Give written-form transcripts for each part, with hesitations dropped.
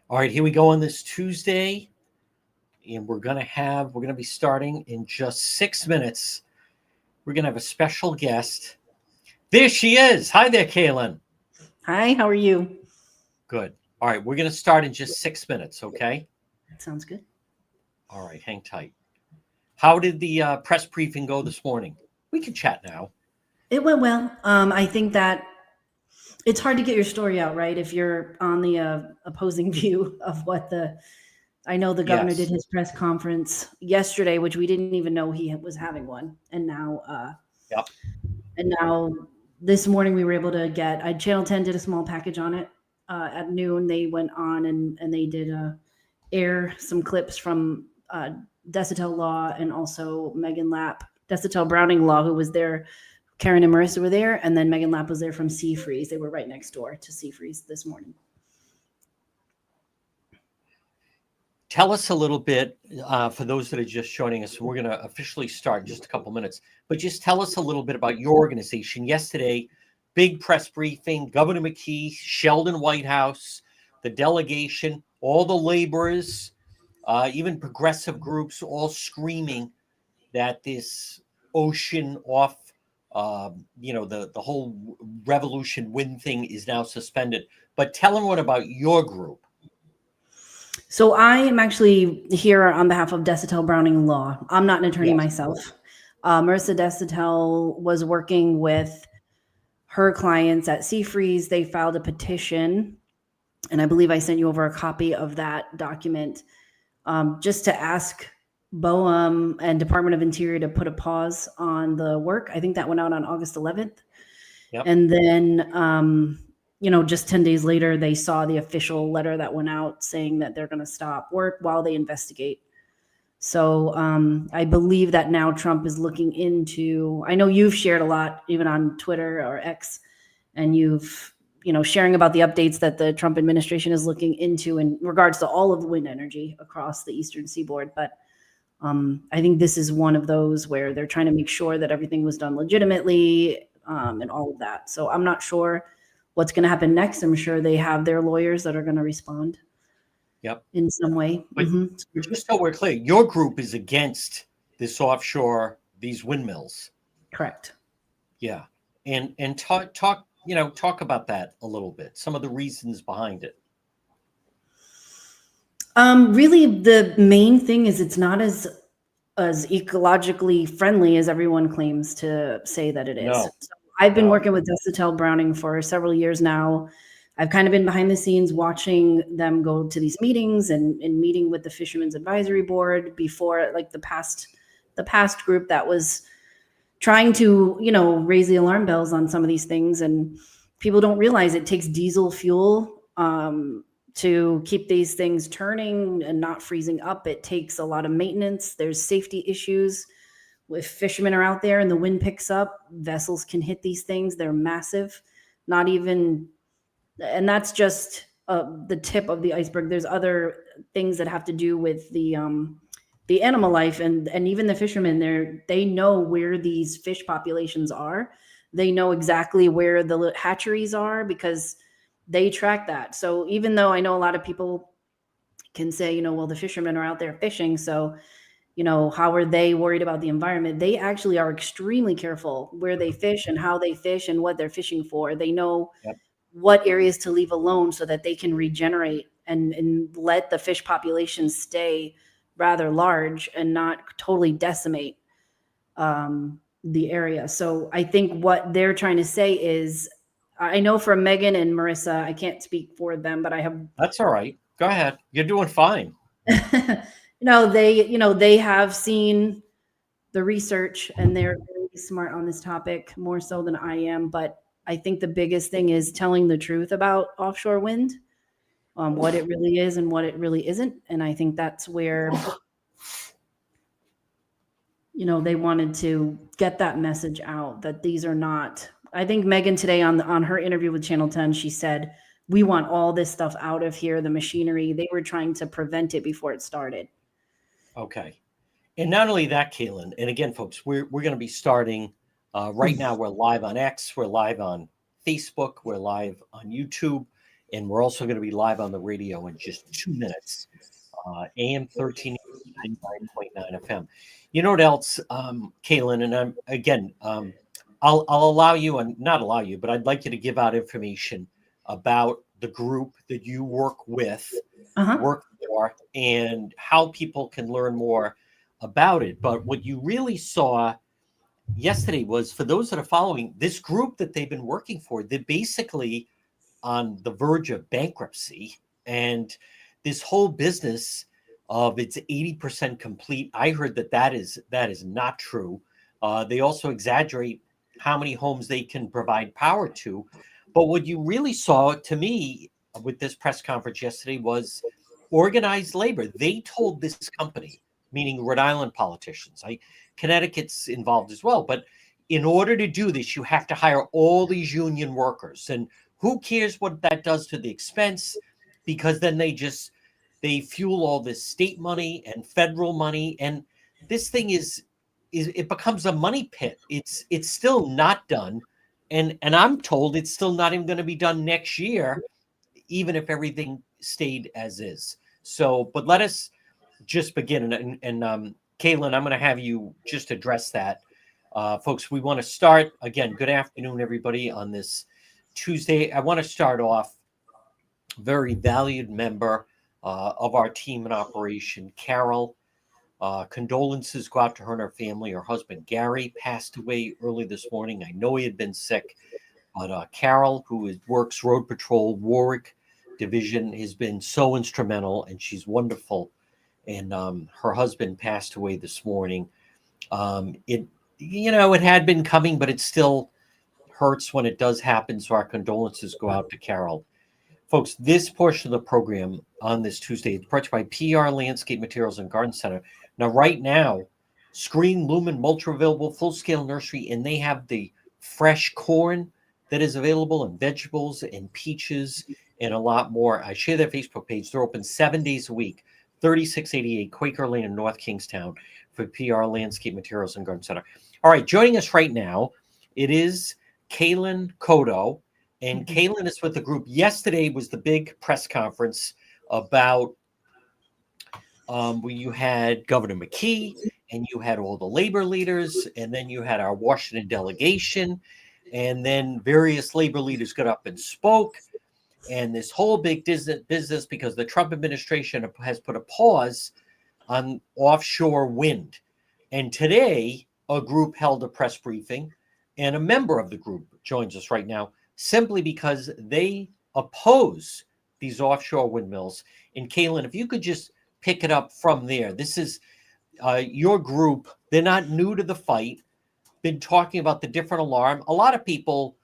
All right, here we go on this Tuesday, and we're gonna be starting in just 6 minutes. We're gonna have a special guest. There she is. Hi there, Kaylin. Hi, how are you? Good. All right, we're gonna start in just 6 minutes. Okay. That sounds good. All right, hang tight. How did the press briefing go this morning? We can chat now. It went well. I think that it's hard to get your story out, right? If you're on the opposing view of what I know the governor did Yes. his press conference yesterday, which we didn't even know he was having one, Yep. and now this morning we were able to get. Channel 10 did a small package on it at noon. They went on and they did air some clips from Desitel Law and also Megan Lapp, Desitel Browning Law, who was there. Karen and Marissa were there, and then Megan Lapp was there from Seafreeze. They were right next door to Seafreeze this morning. Tell us a little bit, for those that are just joining us, we're going to officially start in just a couple minutes, but just tell us a little bit about your organization. Yesterday, big press briefing, Governor McKee, Sheldon Whitehouse, the delegation, all the laborers, even progressive groups, all screaming that this ocean off, the whole revolution wind thing is now suspended. But tell them what about your group? So I am actually here on behalf of Desitel Browning Law. I'm not an attorney Yes. myself. Marissa Desitel was working with her clients at Seafreeze. They filed a petition, and I believe I sent you over a copy of that document just to ask BOEM and Department of Interior to put a pause on the work. I think that went out on August 11th. Yep. And then just 10 days later, they saw the official letter that went out saying that they're going to stop work while they investigate. So I believe that now Trump is looking into, I know you've shared a lot, even on Twitter or X, and you've, sharing about the updates that the Trump administration is looking into in regards to all of the wind energy across the Eastern Seaboard. But I think this is one of those where they're trying to make sure that everything was done legitimately and all of that. So I'm not sure what's going to happen next. I'm sure they have their lawyers that are going to respond. Yep. In some way. But just so we're clear, your group is against this offshore, these windmills. Correct. Yeah. And talk about that a little bit. Some of the reasons behind it. Really, the main thing is it's not as ecologically friendly as everyone claims to say that it is. No. So I've been working with Desitel Browning for several years now. I've kind of been behind the scenes watching them go to these meetings and meeting with the Fishermen's Advisory Board before, like the past group that was trying to, raise the alarm bells on some of these things. And people don't realize it takes diesel fuel to keep these things turning and not freezing up. It takes a lot of maintenance. There's safety issues. If fishermen are out there and the wind picks up, vessels can hit these things. They're massive. And that's just the tip of the iceberg. There's other things that have to do with the animal life and even the fishermen. They know where these fish populations are. They know exactly where the hatcheries are because they track that. So even though I know a lot of people can say, well, the fishermen are out there fishing, so how are they worried about the environment? They actually are extremely careful where they fish and how they fish and what they're fishing for. They know what areas to leave alone so that they can regenerate and let the fish population stay rather large and not totally decimate the area. So I think what they're trying to say is, I know for Megan and Marissa, I can't speak for them, but I have. That's all right. Go ahead. You're doing fine. They have seen the research and they're very smart on this topic, more so than I am. But I think the biggest thing is telling the truth about offshore wind, what it really is and what it really isn't. And I think that's where, they wanted to get that message out that these are not. I think Megan today on her interview with Channel 10, she said, we want all this stuff out of here, the machinery. They were trying to prevent it before it started. Okay. And not only that, Kaylin, and again, folks, we're going to be starting right now. We're live on X. We're live on Facebook. We're live on YouTube. And we're also going to be live on the radio in just 2 minutes. AM 1399.9 FM. You know what else, Kaylin, and I'm again, I'll allow you, and not allow you, but I'd like you to give out information about the group that you work with, work for, and how people can learn more about it. But what you really saw yesterday was, for those that are following this group that they've been working for, they're basically on the verge of bankruptcy, and this whole business of it's 80% complete. I heard that is not true. They also exaggerate how many homes they can provide power to. But what you really saw, to me, with this press conference yesterday was organized labor. They told this company, meaning Rhode Island politicians, Connecticut's involved as well, but in order to do this, you have to hire all these union workers. And who cares what that does to the expense? Because then they fuel all this state money and federal money, and this thing is it becomes a money pit. It's still not done, and I'm told it's still not even going to be done next year, even if everything stayed as is. So, but let us just begin, and Kaylin, I'm going to have you just address that, folks. We want to start again. Good afternoon, everybody, on this Tuesday. I want to start off very valued member of our team in operation, Carol. Condolences go out to her and her family. Her husband, Gary, passed away early this morning. I know he had been sick, but Carol, who works Road Patrol, Warwick Division, has been so instrumental, and she's wonderful. And her husband passed away this morning. It had been coming, but it still hurts when it does happen. So our condolences go out to Carol. Folks, this portion of the program on this Tuesday is brought to you by PR Landscape Materials and Garden Center. Now, right now, screen, lumen, mulch are available, full-scale nursery, and they have the fresh corn that is available, and vegetables and peaches and a lot more. I share their Facebook page. They're open 7 days a week, 3688 Quaker Lane in North Kingstown for PR Landscape Materials and Garden Center. All right, joining us right now, it is Kaylin Cotto. And Kaylin is with the group. Yesterday was the big press conference about where you had Governor McKee, and you had all the labor leaders, and then you had our Washington delegation, and then various labor leaders got up and spoke. And this whole big business because the Trump administration has put a pause on offshore wind. And today, a group held a press briefing, and a member of the group joins us right now, simply because they oppose these offshore windmills. And Kaylin, if you could just pick it up from there. This is your group. They're not new to the fight. Been talking about the different alarm. A lot of people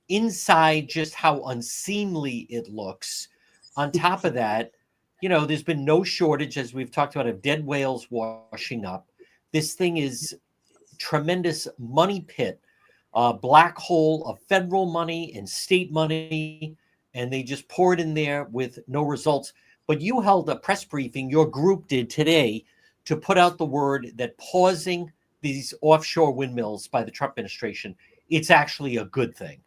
inside just how unseemly it looks. On top of that, there's been no shortage, as we've talked about, of dead whales washing up. This thing is tremendous money pit. Black hole of federal money and state money, and they just pour it in there with no results. But you held a press briefing, your group did today, to put out the word that pausing these offshore windmills by the Trump administration, it's actually a good thing.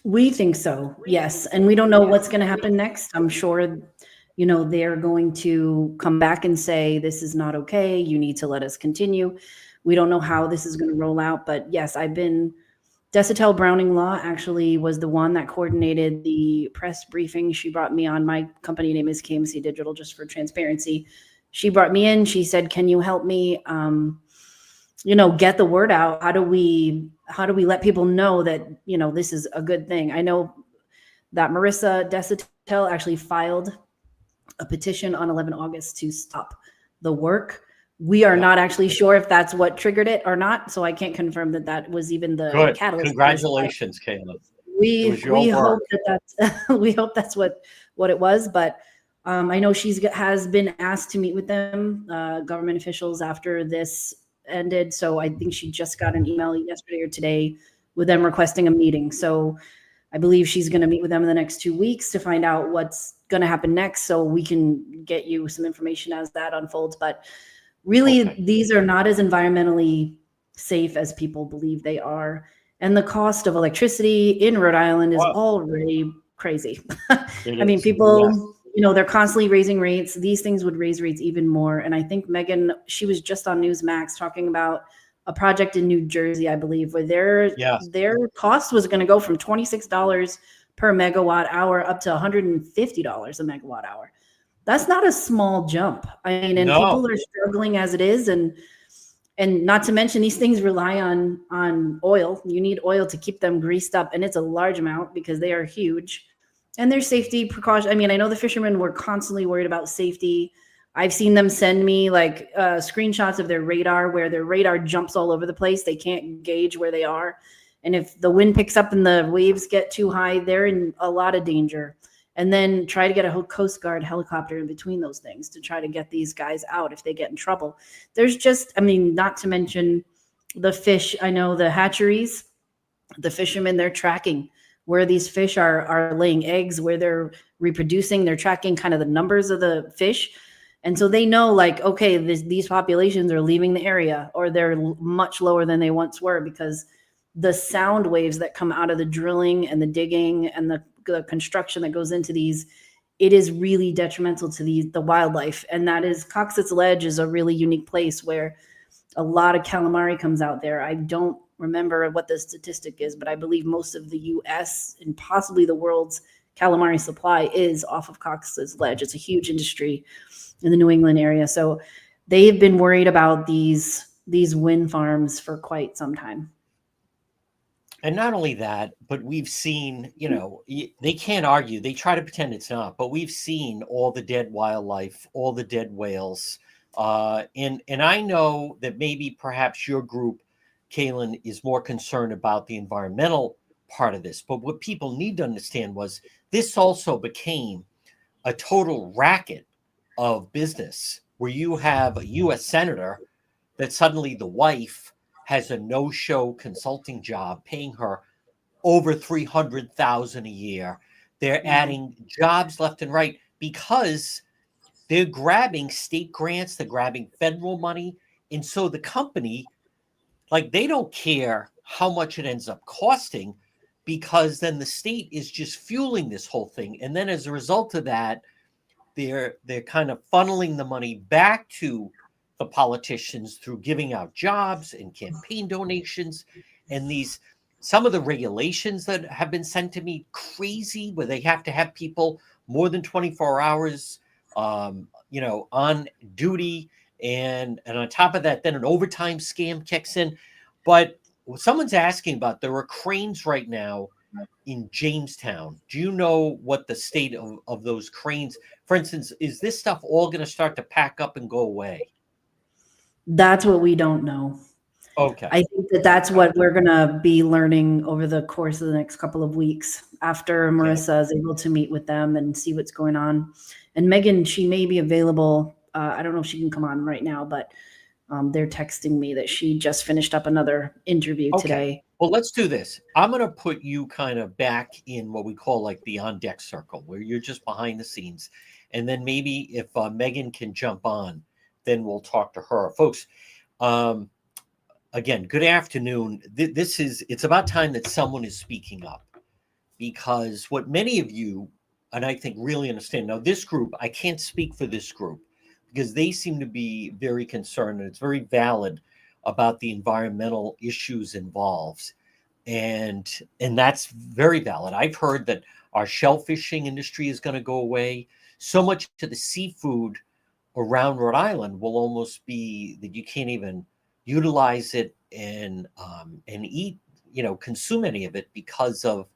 We think so, yes. And we don't know what's going to happen next. I'm sure, they're going to come back and say, this is not okay. You need to let us continue. We don't know how this is going to roll out, but yes, Desitel Browning Law actually was the one that coordinated the press briefing. She brought me on. My company name is KMC Digital, just for transparency. She brought me in. She said, can you help me, get the word out? How do we let people know that, this is a good thing? I know that Marissa Desitel actually filed a petition on 11 August to stop the work. We are not actually sure if that's what triggered it or not, so I can't confirm that was even the catalyst. Congratulations, Kaylin. We hope we hope that's what it was, but I know has been asked to meet with them, government officials, after this ended. So I think she just got an email yesterday or today with them requesting a meeting. So I believe she's going to meet with them in the next 2 weeks to find out what's going to happen next, so we can get you some information as that unfolds. But really, these are not as environmentally safe as people believe they are. And the cost of electricity in Rhode Island is already crazy. It I mean, is. people, Yes. they're constantly raising rates. These things would raise rates even more. And I think Megan, she was just on Newsmax talking about a project in New Jersey, I believe, where Yes. their cost was going to go from $26 per megawatt hour up to $150 a megawatt hour. That's not a small jump. I mean, and No. people are struggling as it is, and not to mention these things rely on oil. You need oil to keep them greased up, and it's a large amount because they are huge. And there's safety precautions. I mean, I know the fishermen were constantly worried about safety. I've seen them send me like screenshots of their radar where their radar jumps all over the place. They can't gauge where they are. And if the wind picks up and the waves get too high, they're in a lot of danger. And then try to get a Coast Guard helicopter in between those things to try to get these guys out if they get in trouble. There's just, I mean, not to mention the fish. I know the hatcheries, the fishermen, they're tracking where these fish are laying eggs, where they're reproducing. They're tracking kind of the numbers of the fish. And so they know, like, okay, these populations are leaving the area, or they're much lower than they once were, because the sound waves that come out of the drilling and the digging and the construction that goes into these, it is really detrimental to the wildlife. And that is, Coxett's Ledge is a really unique place where a lot of calamari comes out there. I don't remember what the statistic is, but I believe most of the US and possibly the world's calamari supply is off of Coxett's Ledge. It's a huge industry in the New England area. So they've been worried about these wind farms for quite some time. And not only that, but we've seen, they can't argue. They try to pretend it's not, but we've seen all the dead wildlife, all the dead whales. And I know that maybe perhaps your group, Kaylin, is more concerned about the environmental part of this. But what people need to understand was this also became a total racket of business, where you have a U.S. senator that suddenly the wife has a no-show consulting job paying her over $300,000 a year. They're adding jobs left and right because they're grabbing state grants, they're grabbing federal money. And so the company, like, they don't care how much it ends up costing, because then the state is just fueling this whole thing. And then as a result of that, they're kind of funneling the money back to the politicians through giving out jobs and campaign donations. And some of the regulations that have been sent to me, crazy, where they have to have people more than 24 hours, on duty. And on top of that, then an overtime scam kicks in. But someone's asking about, there are cranes right now in Jamestown. Do you know what the state of those cranes, for instance, is this stuff all going to start to pack up and go away? That's what we don't know. Okay. I think that's what we're going to be learning over the course of the next couple of weeks after Marissa is able to meet with them and see what's going on. And Megan, she may be available. I don't know if she can come on right now, but they're texting me that she just finished up another interview today. Well, let's do this. I'm going to put you kind of back in what we call like the on deck circle, where you're just behind the scenes. And then maybe if Megan can jump on, then we'll talk to her. Folks, again, good afternoon. It's about time that someone is speaking up, because what many of you, and I think, really understand. Now, this group, I can't speak for this group because they seem to be very concerned, and it's very valid, about the environmental issues involved. And that's very valid. I've heard that our shellfishing industry is going to go away. So much to the seafood around Rhode Island will almost be that you can't even utilize it and eat, consume any of it, because of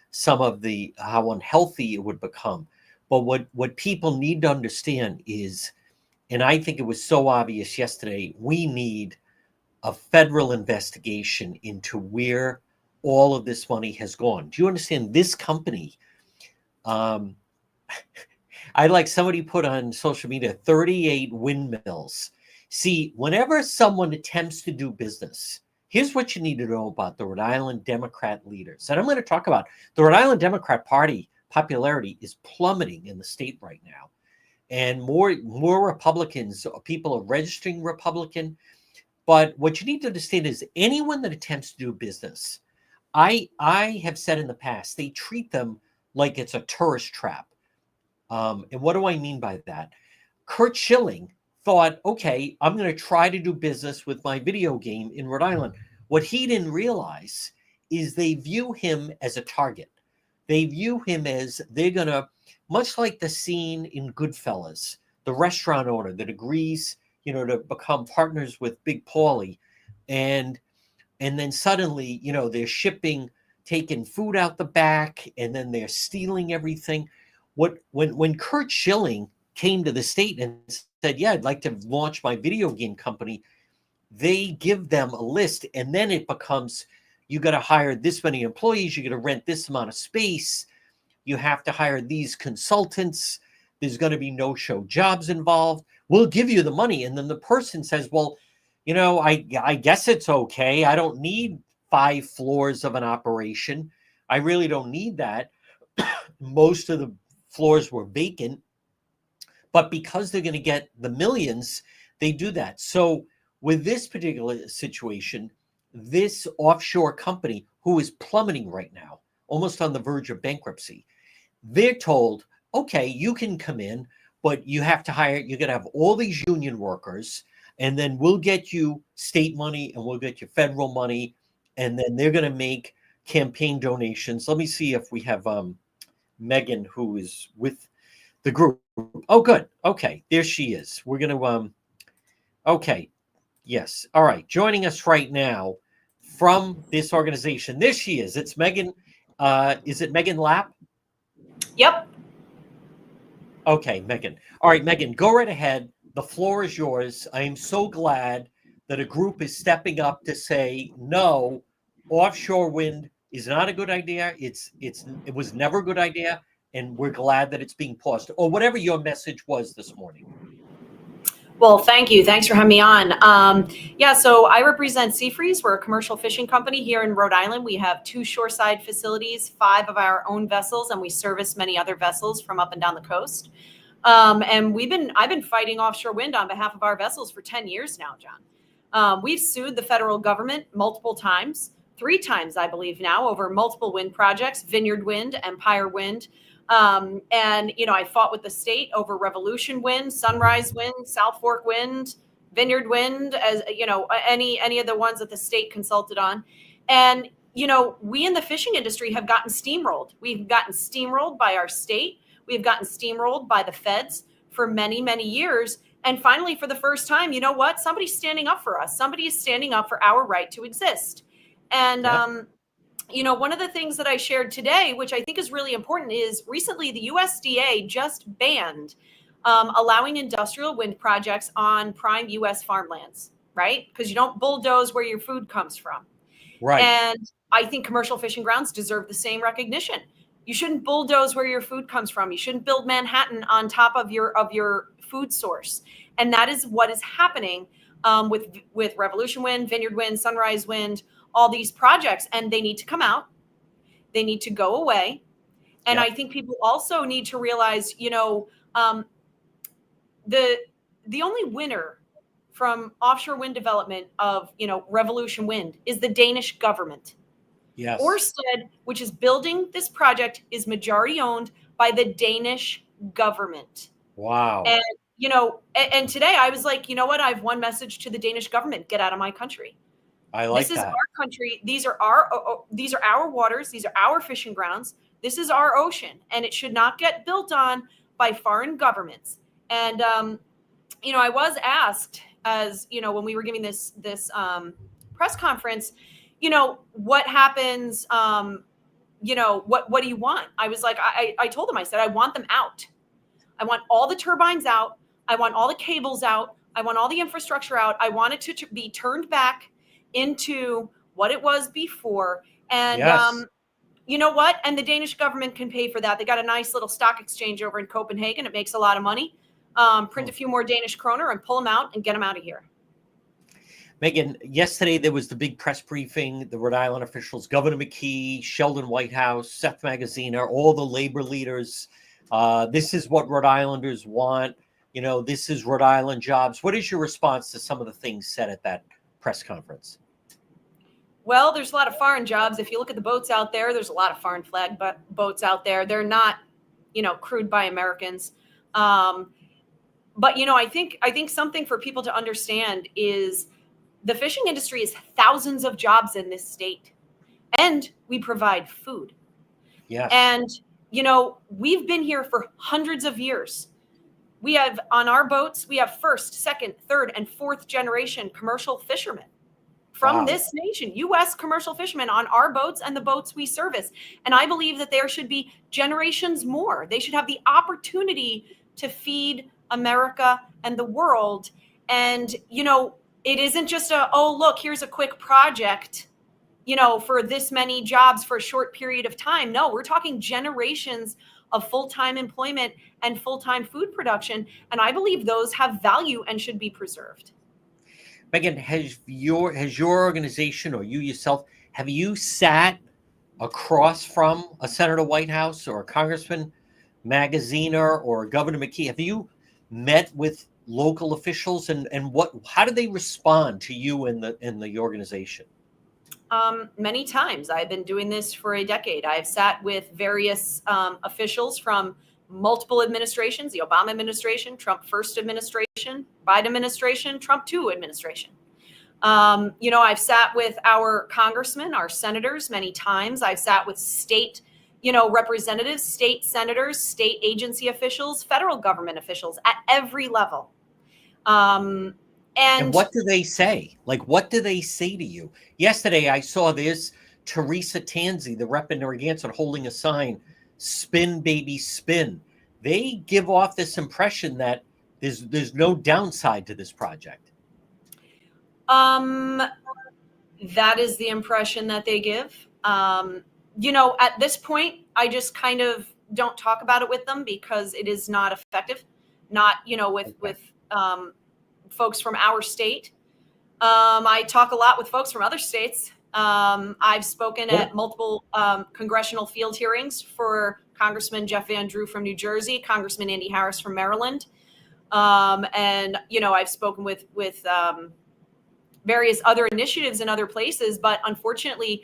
some of how unhealthy it would become. But what people need to understand is, and I think it was so obvious yesterday, we need a federal investigation into where all of this money has gone. Do you understand? This company, somebody put on social media, 38 windmills. See, whenever someone attempts to do business, here's what you need to know about the Rhode Island Democrat leaders. And I'm going to talk about the Rhode Island Democrat Party popularity is plummeting in the state right now. And more Republicans, people are registering Republican. But what you need to understand is, anyone that attempts to do business, I have said in the past, they treat them like it's a tourist trap. And what do I mean by that? Curt Schilling thought, okay, I'm going to try to do business with my video game in Rhode Island. What he didn't realize is they view him as a target. They view him as they're going to, much like the scene in Goodfellas, the restaurant owner that agrees, to become partners with Big Paulie. And then suddenly, they're taking food out the back, and then they're stealing everything. When Curt Schilling came to the state and said, yeah, I'd like to launch my video game company, they give them a list, and then it becomes, you got to hire this many employees, you got to rent this amount of space, you have to hire these consultants, there's going to be no-show jobs involved, we'll give you the money. And then the person says, well, I guess it's okay, I don't need 5 floors of an operation, I really don't need that. Most of the floors were vacant, but because they're going to get the millions, they do that. So with this particular situation, this offshore company, who is plummeting right now, almost on the verge of bankruptcy, they're told, okay, you can come in, but you have to hire, you're going to have all these union workers, and then we'll get you state money and we'll get you federal money, and then they're going to make campaign donations. Let me see if we have Megan, who is with the group. Oh, good. Okay, there she is. We're going to, okay, yes. All right, joining us right now from this organization. There she is. It's Megan. Is it Megan Lapp? Yep. Okay, Megan. All right, Megan, go right ahead. The floor is yours. I am so glad that a group is stepping up to say, no, offshore wind is not a good idea. It was never a good idea, and we're glad that it's being paused, or whatever your message was this morning. Well, thank you. Thanks for having me on. So I represent Seafreeze. We're a commercial fishing company here in Rhode Island. We have 2 shoreside facilities, 5 of our own vessels, and we service many other vessels from up and down the coast. And I've been fighting offshore wind on behalf of our vessels for 10 years now, John. We've sued the federal government multiple times, 3 times, I believe now, over multiple wind projects, Vineyard Wind, Empire Wind. I fought with the state over Revolution Wind, Sunrise Wind, South Fork Wind, Vineyard Wind, as any of the ones that the state consulted on. And, we in the fishing industry have gotten steamrolled. We've gotten steamrolled by our state. We've gotten steamrolled by the feds for many, many years. And finally, for the first time, you know what? Somebody's standing up for us. Somebody is standing up for our right to exist. And, one of the things that I shared today, which I think is really important, is recently the USDA just banned allowing industrial wind projects on prime U.S. farmlands, right? Because you don't bulldoze where your food comes from. Right. And I think commercial fishing grounds deserve the same recognition. You shouldn't bulldoze where your food comes from. You shouldn't build Manhattan on top of your food source. And that is what is happening with Revolution Wind, Vineyard Wind, Sunrise Wind, all these projects, and they need to come out. They need to go away. And I think people also need to realize, the only winner from offshore wind development of, Revolution Wind is the Danish government. Yes. Ørsted, which is building this project, is majority owned by the Danish government. Wow. And, and today I was like, you know what? I have one message to the Danish government: get out of my country. I like this is that. Our country. These are our waters. These are our fishing grounds. This is our ocean, and it should not get built on by foreign governments. And I was asked, as when we were giving this press conference, what happens? What do you want? I was like, I told them, I said, I want them out. I want all the turbines out. I want all the cables out. I want all the infrastructure out. I want it to be turned back into what it was before. And you know what? And the Danish government can pay for that. They got a nice little stock exchange over in Copenhagen. It makes a lot of money. Print a few more Danish kroner and pull them out and get them out of here. Megan, yesterday there was the big press briefing. The Rhode Island officials, Governor McKee, Sheldon Whitehouse, Seth Magaziner, all the labor leaders. This is what Rhode Islanders want. This is Rhode Island jobs. What is your response to some of the things said at that press conference? Well, there's a lot of foreign jobs. If you look at the boats out there, there's a lot of foreign flag boats out there. They're not, crewed by Americans. But I think something for people to understand is the fishing industry is thousands of jobs in this state, and we provide food. Yes. And we've been here for hundreds of years. We have on our boats, we have first, second, third, and fourth generation commercial fishermen from Wow. this nation, U.S. commercial fishermen on our boats and the boats we service. And I believe that there should be generations more. They should have the opportunity to feed America and the world. And, it isn't just look, here's a quick project, for this many jobs for a short period of time. No, we're talking generations of full-time employment and full-time food production. And I believe those have value and should be preserved. Megan, has your organization or you yourself, have you sat across from a Senator Whitehouse or a Congressman Magaziner or Governor McKee? Have you met with local officials and how do they respond to you in the organization? Many times. I've been doing this for a decade. I've sat with various officials from multiple administrations, the Obama administration, Trump first administration, Biden administration, Trump 2 administration. I've sat with our congressmen, our senators many times. I've sat with state, representatives, state senators, state agency officials, federal government officials at every level. And what do they say? Like, what do they say to you? Yesterday, I saw this Teresa Tanzi, the rep in Narragansett, holding a sign, "Spin, baby, spin." They give off this impression that there's no downside to this project. That is the impression that they give. At this point, I just kind of don't talk about it with them because it is not effective. Not, with folks from our state. I talk a lot with folks from other states. I've spoken at multiple congressional field hearings for Congressman Jeff Van Drew from New Jersey, Congressman Andy Harris from Maryland. And, I've spoken with various other initiatives in other places. But unfortunately,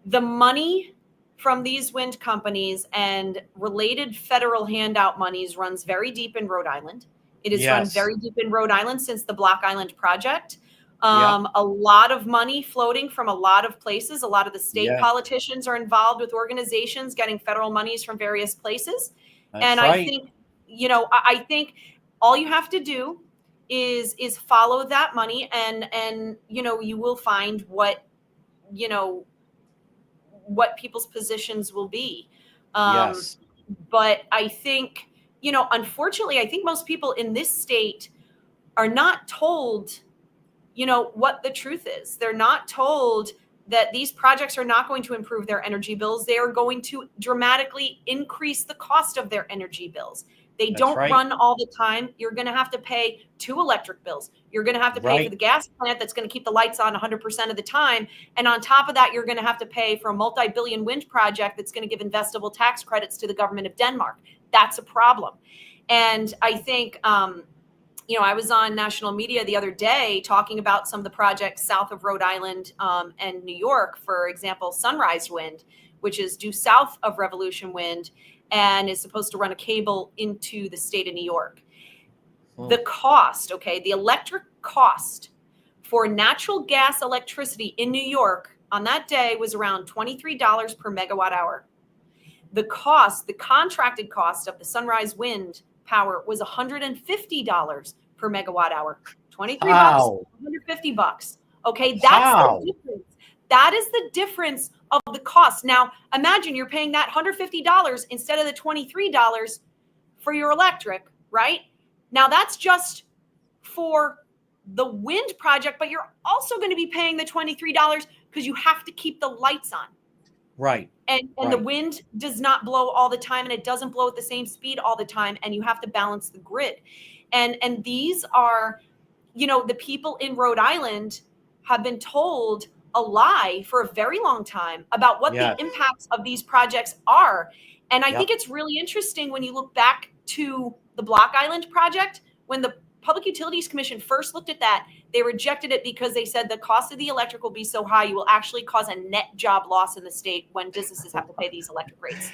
the money from these wind companies and related federal handout monies runs very deep in Rhode Island. It has run very deep in Rhode Island since the Block Island Project. A lot of money floating from a lot of places. A lot of the state politicians are involved with organizations getting federal monies from various places. That's I right. think, I think all you have to do is follow that money and you will find what people's positions will be. Yes. But I think, unfortunately, I think most people in this state are not told, what the truth is. They're not told that these projects are not going to improve their energy bills. They are going to dramatically increase the cost of their energy bills. They don't run all the time. You're going to have to pay 2 electric bills. You're going to have to pay for the gas plant that's going to keep the lights on 100% of the time. And on top of that, you're going to have to pay for a multi-billion wind project that's going to give investable tax credits to the government of Denmark. That's a problem. And I think, I was on national media the other day talking about some of the projects south of Rhode Island and New York, for example, Sunrise Wind, which is due south of Revolution Wind and is supposed to run a cable into the state of New York. The cost, the electric cost for natural gas electricity in New York on that day was around $23 per megawatt hour. The contracted cost of the Sunrise Wind power was $150 per megawatt hour. $23, $150. Okay, that's the difference. That is the difference of the cost. Now, imagine you're paying that $150 instead of the $23 for your electric, right? Now, that's just for the wind project, but you're also going to be paying the $23 because you have to keep the lights on. Right. And the wind does not blow all the time, and it doesn't blow at the same speed all the time, and you have to balance the grid. And these are, the people in Rhode Island have been told a lie for a very long time about what the impacts of these projects are. And I think it's really interesting when you look back to the Block Island project, when the Public Utilities Commission first looked at that, They rejected it because they said the cost of the electric will be so high, you will actually cause a net job loss in the state when businesses have to pay these electric rates.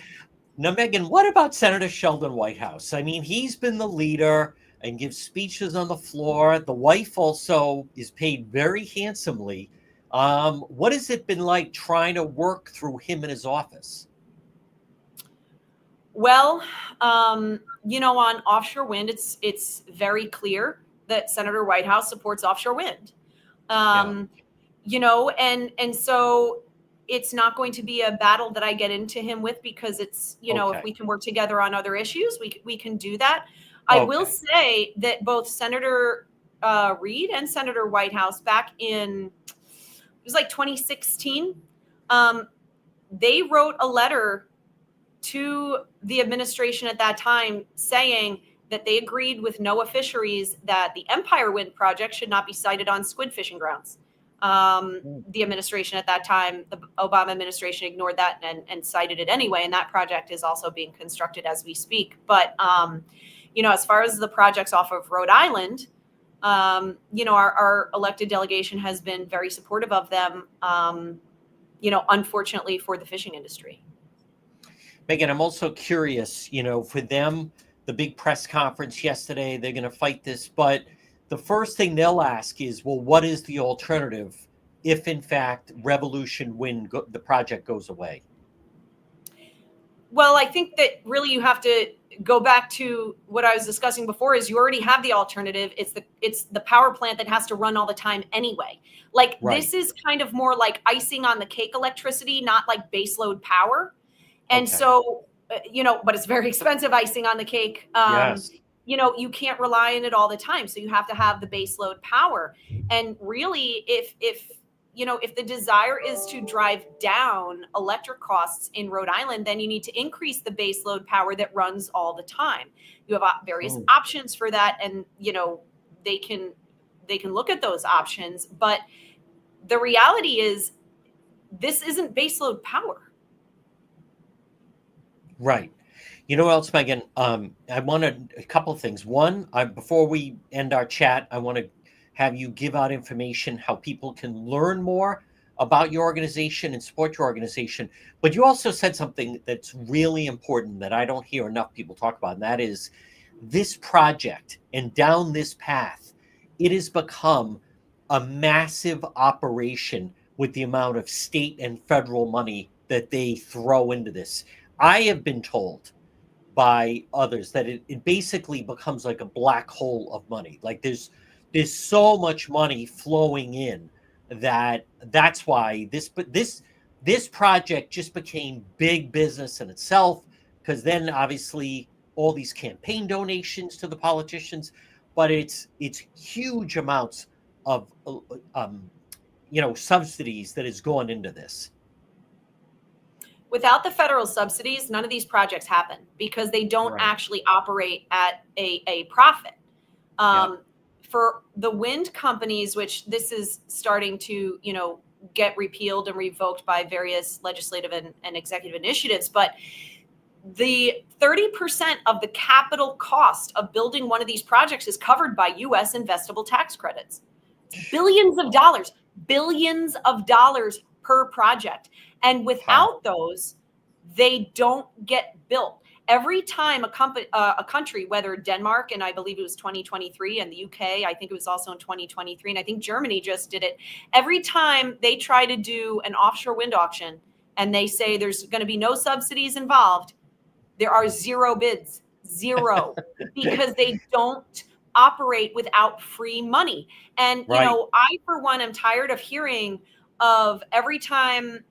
Now, Megan, what about Senator Sheldon Whitehouse? I mean, he's been the leader and gives speeches on the floor. The wife also is paid very handsomely. What has it been like trying to work through him in his office? Well, on offshore wind, it's very clear that Senator Whitehouse supports offshore wind. And so it's not going to be a battle that I get into him with, because it's, if we can work together on other issues, we can do that. I will say that both Senator Reid and Senator Whitehouse back in, it was like 2016, they wrote a letter to the administration at that time saying that they agreed with NOAA Fisheries that the Empire Wind project should not be sited on squid fishing grounds. The administration at that time, the Obama administration, ignored that and cited it anyway. And that project is also being constructed as we speak. But, as far as the projects off of Rhode Island, our elected delegation has been very supportive of them, unfortunately for the fishing industry. Megan, I'm also curious, for them, the big press conference yesterday, they're going to fight this, but the first thing they'll ask is, well, what is the alternative if, in fact, Revolution Wind, the project goes away? Well, I think that really you have to go back to what I was discussing before, is you already have the alternative. It's the power plant that has to run all the time anyway. This is kind of more like icing on the cake electricity, not like baseload power. And so, but it's very expensive icing on the cake. Yes. You can't rely on it all the time. So you have to have the baseload power. And really, if the desire is to drive down electric costs in Rhode Island, then you need to increase the baseload power that runs all the time. You have various options for that. And, they can look at those options. But the reality is, this isn't baseload power. Right. You know what else, Megan? I wanted a couple of things. One, before we end our chat, I want to have you give out information how people can learn more about your organization and support your organization. But you also said something that's really important that I don't hear enough people talk about, and that is this project, and down this path, it has become a massive operation with the amount of state and federal money that they throw into this. I have been told by others that it basically becomes like a black hole of money. Like there's so much money flowing in that's why this project just became big business in itself, because then obviously all these campaign donations to the politicians, but it's huge amounts of subsidies that has gone into this. Without the federal subsidies, none of these projects happen, because they don't actually operate at a profit. For the wind companies, which this is starting to, get repealed and revoked by various legislative and executive initiatives, but the 30% of the capital cost of building one of these projects is covered by U.S. investable tax credits. Billions of dollars per project. And without those, they don't get built. Every time a country, whether Denmark, and I believe it was 2023, and the UK, I think it was also in 2023, and I think Germany just did it. Every time they try to do an offshore wind auction and they say there's going to be no subsidies involved, there are zero bids, because they don't operate without free money. And, I, for one, am tired of hearing of every time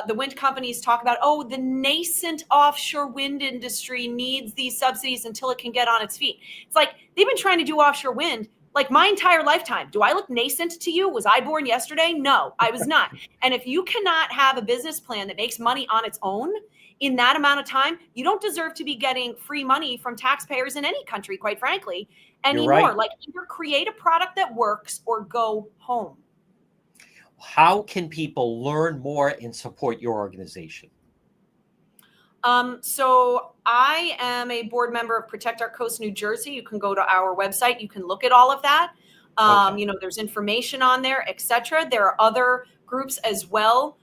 the wind companies talk about, the nascent offshore wind industry needs these subsidies until it can get on its feet. It's like, they've been trying to do offshore wind like my entire lifetime. Do I look nascent to you? Was I born yesterday? No, I was not. And if you cannot have a business plan that makes money on its own in that amount of time, you don't deserve to be getting free money from taxpayers in any country, quite frankly, anymore. Right. Like, either create a product that works or go home. How can people learn more and support your organization? So I am a board member of Protect Our Coast, New Jersey. You can go to our website. You can look at all of that. Okay. You know, there's information on there, etc. There are other groups as well,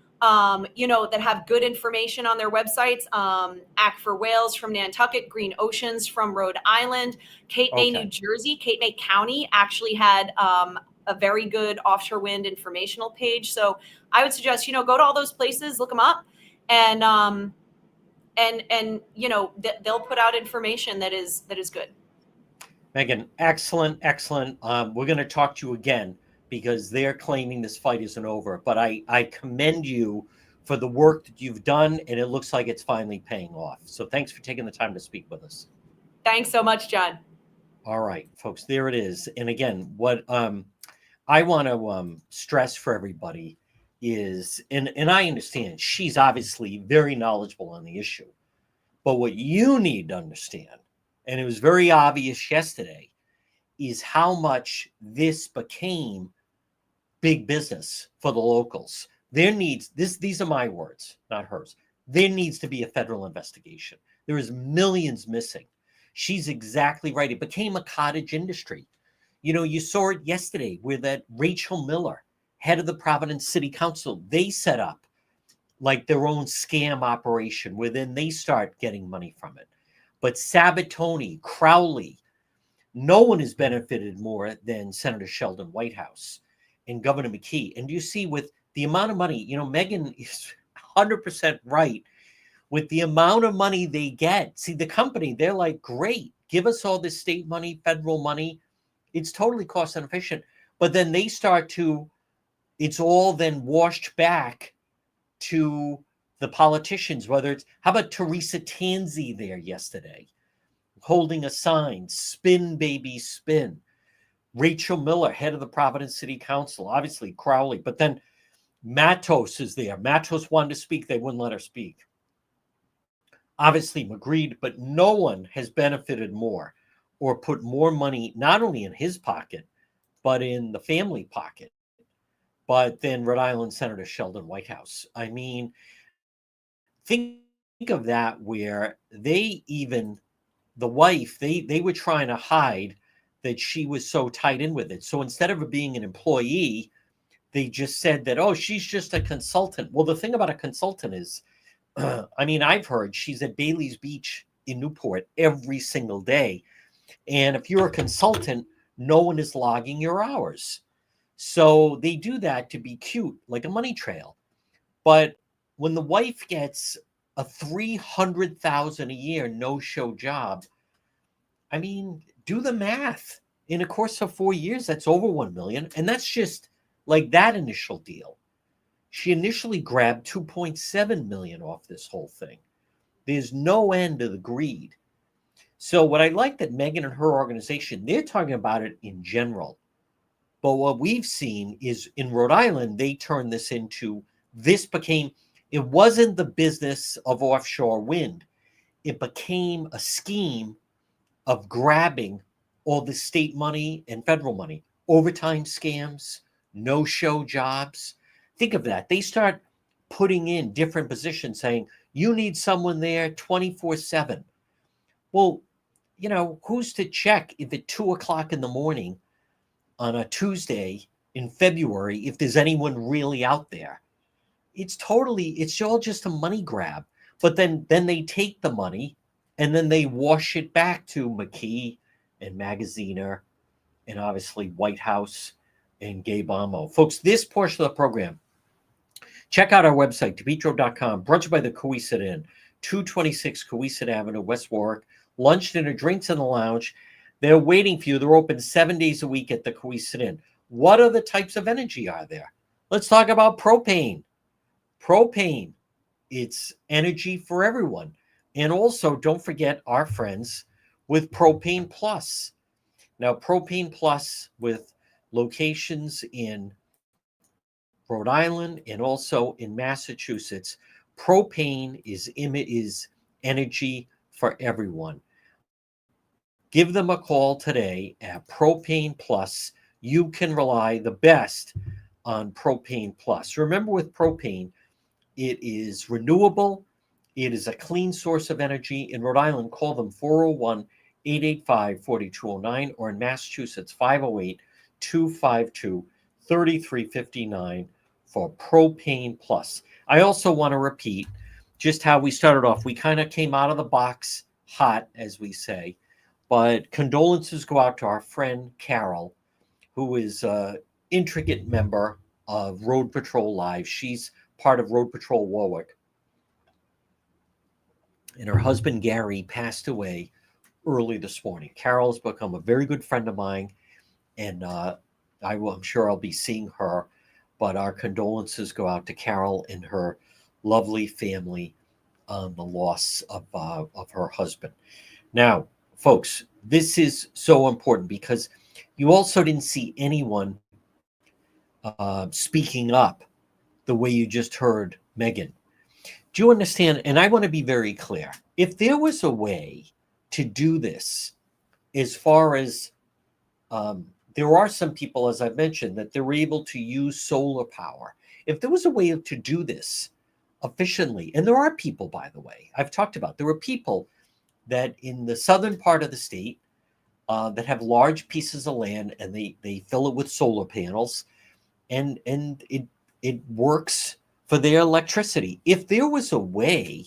you know, that have good information on their websites. Act for Whales from Nantucket, Green Oceans from Rhode Island, Cape May, New Okay. Jersey. Cape May County actually had a very good offshore wind informational page. So I would suggest, you know, go to all those places, look them up, and you know, they'll put out information that is good. Megan, excellent, excellent. We're going to talk to you again because they're claiming this fight isn't over. But I commend you for the work that you've done, and it looks like it's finally paying off. So thanks for taking the time to speak with us. Thanks so much, John. All right, folks, there it is. And again, what I want to stress for everybody is, and I understand she's obviously very knowledgeable on the issue, but what you need to understand, and it was very obvious yesterday, is how much this became big business for the locals. There needs these are my words, not hers. There needs to be a federal investigation. There is millions missing. She's exactly right. It became a cottage industry. You know, you saw it yesterday where that Rachel Miller, head of the Providence City Council, they set up like their own scam operation where then they start getting money from it. But Sabatoni, Crowley, no one has benefited more than Senator Sheldon Whitehouse and Governor McKee. And you see with the amount of money, you know, Megan is 100% right. With the amount of money they get, see the company, they're like, great, give us all this state money, federal money. It's totally cost inefficient. But then they start to, it's all then washed back to the politicians, whether it's, how about Teresa Tanzi there yesterday, holding a sign, spin, baby, spin. Rachel Miller, head of the Providence City Council, obviously Crowley, but then Matos is there. Matos wanted to speak, they wouldn't let her speak. Obviously Magritte, but no one has benefited more or put more money, not only in his pocket, but in the family pocket, but then Rhode Island Senator Sheldon Whitehouse. I mean, think of that where they even, the wife, they were trying to hide that she was so tied in with it. So instead of her being an employee, they just said that, oh, she's just a consultant. Well, the thing about a consultant is, I mean, I've heard she's at Bailey's Beach in Newport every single day. And if you're a consultant, no one is logging your hours. So they do that to be cute, like a money trail. But when the wife gets a $300,000 a year no-show job, I mean, do the math. In a course of 4 years, that's over 1 million. And that's just like that initial deal. She initially grabbed 2.7 million off this whole thing. There's no end to the greed. So what I like that Megan and her organization, they're talking about it in general. But what we've seen is in Rhode Island, they turned this into, this became, it wasn't the business of offshore wind. It became a scheme of grabbing all the state money and federal money, overtime scams, no-show jobs. Think of that. They start putting in different positions saying, you need someone there 24/7. Well, you know, who's to check if at 2:00 in the morning on a Tuesday in February, if there's anyone really out there? It's all just a money grab. But then they take the money and then they wash it back to McKee and Magaziner and obviously Whitehouse and Gabe Amo. Folks, this portion of the program, check out our website, DePietro.com, brought by the Cohasset Inn, 226 Cohasset Avenue, West Warwick. Lunch, dinner, drinks in the lounge. They're waiting for you. They're open 7 days a week at the Cohasset Inn. What other types of energy are there? Let's talk about propane. Propane, it's energy for everyone. And also, don't forget our friends with Propane Plus. Now, Propane Plus with locations in Rhode Island and also in Massachusetts, propane is energy for everyone. Give them a call today at Propane Plus. You can rely the best on Propane Plus. Remember, with propane, it is renewable. It is a clean source of energy. In Rhode Island, call them 401-885-4209, or in Massachusetts, 888-252-3359 for Propane Plus. I also want to repeat just how we started off. We kind of came out of the box hot, as we say, but condolences go out to our friend Carol, who is an intricate member of Road Patrol Live. She's part of Road Patrol Warwick. And her husband, Gary, passed away early this morning. Carol's become a very good friend of mine, and I'm sure I'll be seeing her, but our condolences go out to Carol and her lovely family on the loss of her husband. Now, folks, this is so important because you also didn't see anyone speaking up the way you just heard Megan. Do you understand? And I want to be very clear. If there was a way to do this, as far as there are some people, as I've mentioned, that they're able to use solar power. If there was a way to do this efficiently, and there are people, by the way, I've talked about, there are people that in the southern part of the state that have large pieces of land and they fill it with solar panels, and it works for their electricity. If there was a way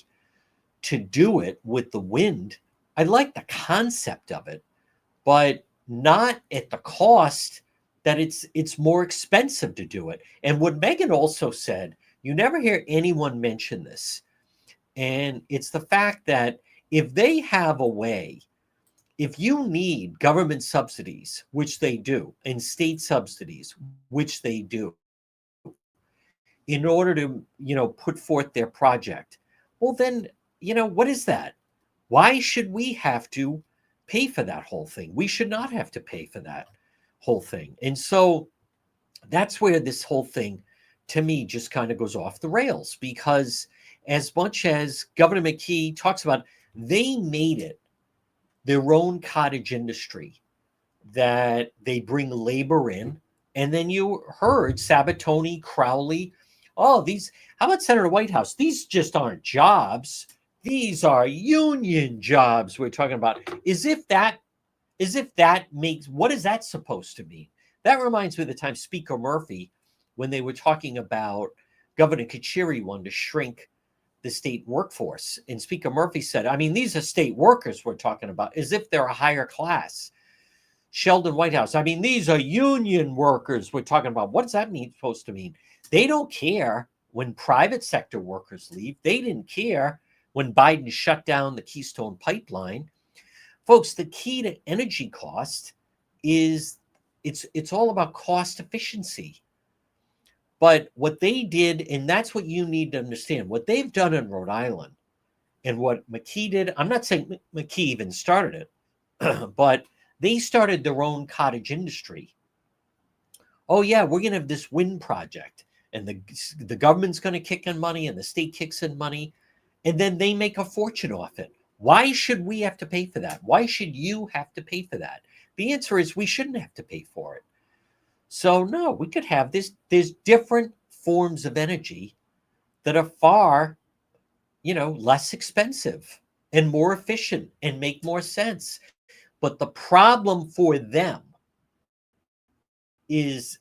to do it with the wind, I like the concept of it, but not at the cost that it's more expensive to do it. And what Megan also said, you never hear anyone mention this, and it's the fact that if they have a way, if you need government subsidies, which they do, and state subsidies, which they do, in order to, put forth their project, well, then, what is that? Why should we have to pay for that whole thing? We should not have to pay for that whole thing. And so that's where this whole thing, to me, just kind of goes off the rails, because as much as Governor McKee talks about, they made it their own cottage industry, that they bring labor in. And then you heard Sabatoni, Crowley, how about Senator Whitehouse? These just aren't jobs. These are union jobs we're talking about. As if that makes, what is that supposed to mean? That reminds me of the time Speaker Murphy, when they were talking about Governor Kachiri wanted to shrink the state workforce. And Speaker Murphy said, these are state workers we're talking about, as if they're a higher class. Sheldon Whitehouse, these are union workers we're talking about. What does that supposed to mean? They don't care when private sector workers leave. They didn't care when Biden shut down the Keystone Pipeline. Folks, the key to energy cost is it's all about cost efficiency. But what they did, and that's what you need to understand, what they've done in Rhode Island and what McKee did, I'm not saying McKee even started it, but they started their own cottage industry. Oh, yeah, we're going to have this wind project, and the government's going to kick in money, and the state kicks in money, and then they make a fortune off it. Why should we have to pay for that? Why should you have to pay for that? The answer is we shouldn't have to pay for it. So, no, we could have this. There's different forms of energy that are far, less expensive and more efficient and make more sense. But the problem for them is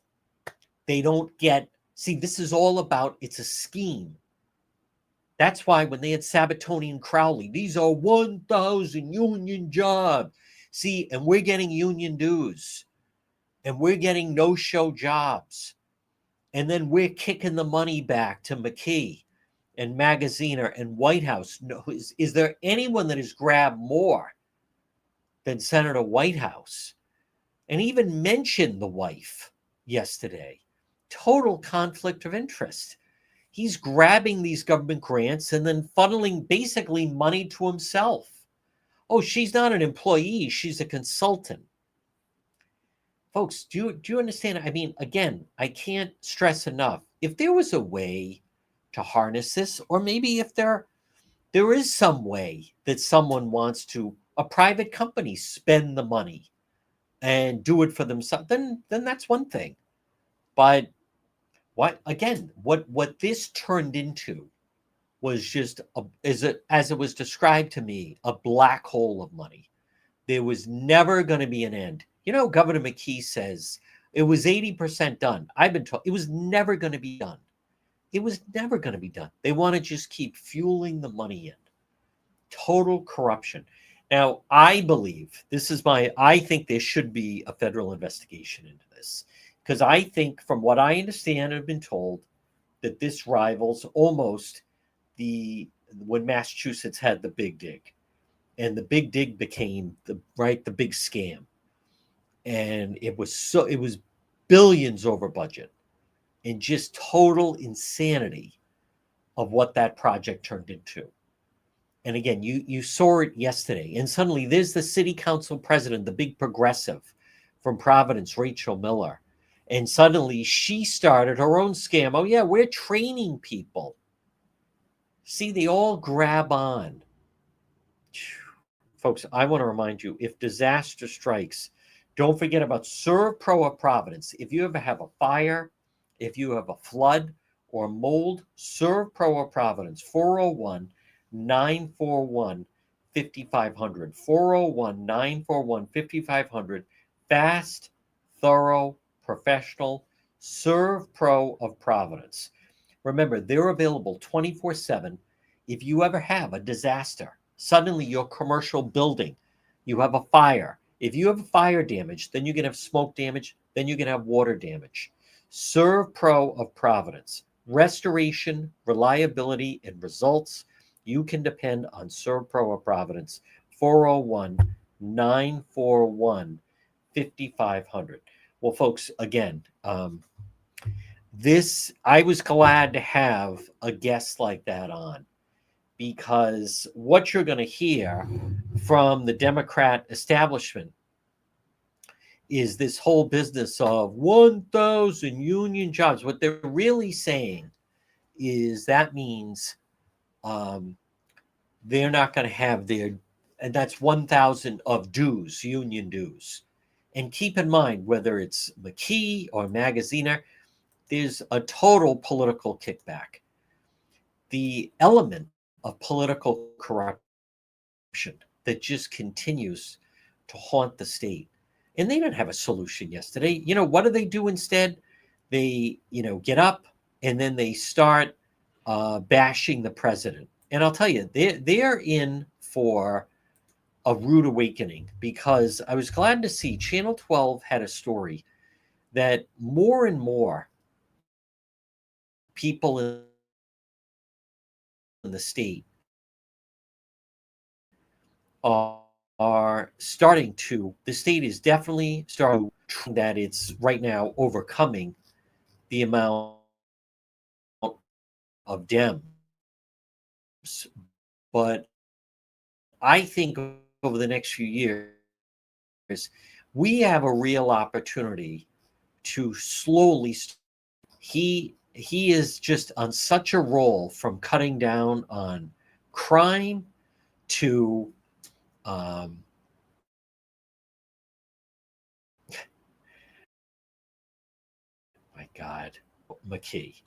they don't get, this is all about, it's a scheme. That's why when they had Sabatoni and Crowley, these are 1,000 union jobs. And we're getting union dues. And we're getting no-show jobs. And then we're kicking the money back to McKee and Magaziner and Whitehouse. No, is there anyone that has grabbed more than Senator Whitehouse? And even mentioned the wife yesterday. Total conflict of interest. He's grabbing these government grants and then funneling basically money to himself. Oh, she's not an employee. She's a consultant. Folks, do you understand? Again, I can't stress enough. If there was a way to harness this, or maybe if there is some way that someone wants to, a private company, spend the money and do it for themselves, then that's one thing. But what this turned into was just, as it was described to me, a black hole of money. There was never going to be an end. Governor McKee says It was 80% done. I've been told it was never going to be done. It was never going to be done. They want to just keep fueling the money in. Total corruption. Now, I believe I think there should be a federal investigation into this, because I think, from what I understand and have been told, that this rivals almost when Massachusetts had the Big Dig, and the Big Dig became the big scam, and it was billions over budget, and just total insanity of what that project turned into. And again, you saw it yesterday, and suddenly there's the city council president, the big progressive from Providence, Rachel Miller, and suddenly she started her own scam. Oh yeah, we're training people. See, they all grab on. Folks, I want to remind you, if disaster strikes, don't forget about ServPro of Providence. If you ever have a fire, if you have a flood or mold, ServPro of Providence, 401-941-5500. 401-941-5500. Fast, thorough, professional. ServPro of Providence. Remember, they're available 24/7. If you ever have a disaster, suddenly your commercial building, you have a fire. If you have fire damage, then you can have smoke damage, then you can have water damage. ServPro of Providence. Restoration, reliability, and results. You can depend on ServPro of Providence. 401-941-5500. Well, folks, again, I was glad to have a guest like that on, because what you're going to hear from the Democrat establishment is this whole business of 1,000 union jobs. What they're really saying is that means they're not going to have and that's 1,000 of dues, union dues. And keep in mind, whether it's McKee or Magaziner, there's a total political kickback. The element of political corruption that just continues to haunt the state. And they didn't have a solution yesterday. What do they do instead? They, get up and then they start bashing the president. And I'll tell you, they're in for a rude awakening, because I was glad to see Channel 12 had a story that more and more people in the state are starting to, the state is definitely starting that it's right now overcoming the amount of Dems. But I think over the next few years, we have a real opportunity to slowly, he is just on such a roll, from cutting down on crime to my God, McKee.